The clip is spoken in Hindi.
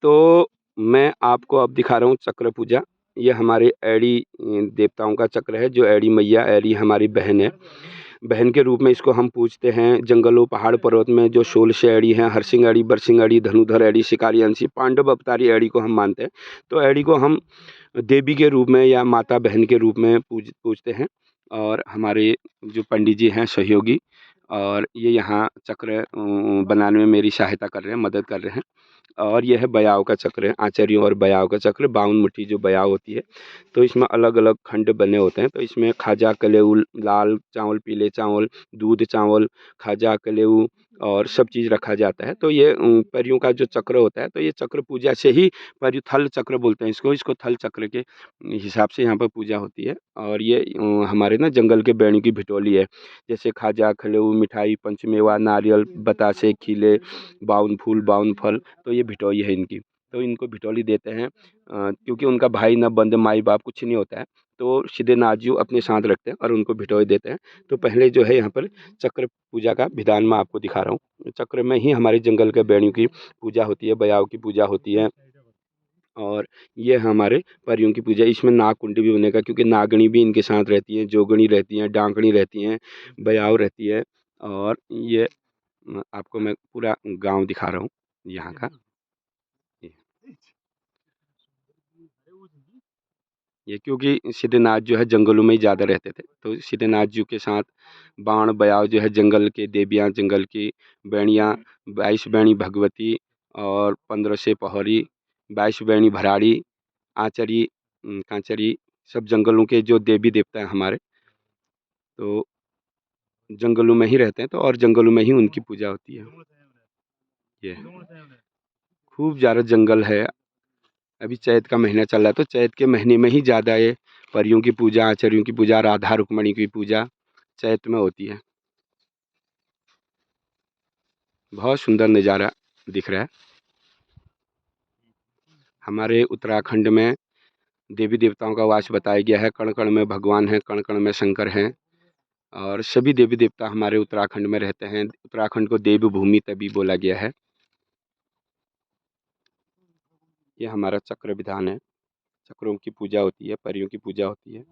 तो मैं आपको अब दिखा रहा हूँ चक्र पूजा। ये हमारे एड़ी देवताओं का चक्र है, जो एड़ी मैया, एड़ी हमारी बहन है। बहन के रूप में इसको हम पूजते हैं। जंगलों, पहाड़, पर्वत में जो 16 एड़ी हैं, हरसिंह एड़ी, बरसिंह एड़ी, धनुधर एड़ी, शिकारी अंशी, पांडव अवतारी एड़ी को हम मानते हैं। तो एड़ी को हम देवी के रूप में या माता बहन के रूप में पूजते हैं। और हमारे जो पंडित जी हैं सहयोगी, और ये यहाँ चक्र बनाने में मेरी सहायता कर रहे हैं, मदद कर रहे हैं। और यह है बयाव का चक्र है, आचार्यों और बयाव का चक्र। 52 मुट्ठी जो बयाव होती है, तो इसमें अलग अलग खंड बने होते हैं। तो इसमें खाजा, कलेऊ, लाल चावल, पीले चावल, दूध चावल, खाजा, कलेऊ और सब चीज़ रखा जाता है। तो ये परियों का जो चक्र होता है, तो ये चक्र पूजा से ही पर थल चक्र बोलते हैं इसको थल चक्र के हिसाब से यहाँ पर पूजा होती है। और ये हमारे ना जंगल के बैणी की भिटोली है। जैसे खाजा, खलेऊ, मिठाई, पंचमेवा, नारियल, बतासे, खीले, 52 फूल, 52 फल, तो ये भिटोई है इनकी। तो इनको भिटोली देते हैं क्योंकि उनका भाई न बंद, माई बाप कुछ नहीं होता है, तो सीधे नाजियो अपने साथ रखते हैं और उनको भिटोई देते हैं। तो पहले जो है यहाँ पर चक्र पूजा का विधान मैं आपको दिखा रहा हूँ। चक्र में ही हमारे जंगल के बैणियों की पूजा होती है, बयाव की पूजा होती है। और ये हमारे परियों की पूजा। इसमें नाग कुंड भी बनेगा, क्योंकि नागणी भी इनके साथ रहती है, जोगणी रहती हैं, डांकणी रहती हैं, बयाव रहती है। और ये आपको मैं पूरा गांव दिखा रहा हूँ यहाँ का। ये क्योंकि सिद्धनाथ जो है जंगलों में ही ज़्यादा रहते थे, तो सिद्धनाथ जी के साथ बाण बयाव जो है जंगल के देवियाँ, जंगल की बैणियाँ, 22 बैणी भगवती और 15 से पहरी, 22 बैणी भराड़ी, आचरी, कांचरी, सब जंगलों के जो देवी देवता हैं हमारे, तो जंगलों में ही रहते हैं। तो और जंगलों में ही उनकी पूजा होती है। ये खूब ज़्यादा जंगल है। अभी चैत का महीना चल रहा है, तो चैत के महीने में ही ज़्यादा ये परियों की पूजा, आचार्यों की पूजा, राधा रुक्मणी की पूजा चैत में होती है। बहुत सुंदर नज़ारा दिख रहा है। हमारे उत्तराखंड में देवी देवताओं का वास बताया गया है। कण कण में भगवान हैं, कण कण में शंकर हैं, और सभी देवी देवता हमारे उत्तराखंड में रहते हैं। उत्तराखंड को देवभूमि तभी बोला गया है। ये हमारा चक्र विधान है। चक्रों की पूजा होती है, परियों की पूजा होती है।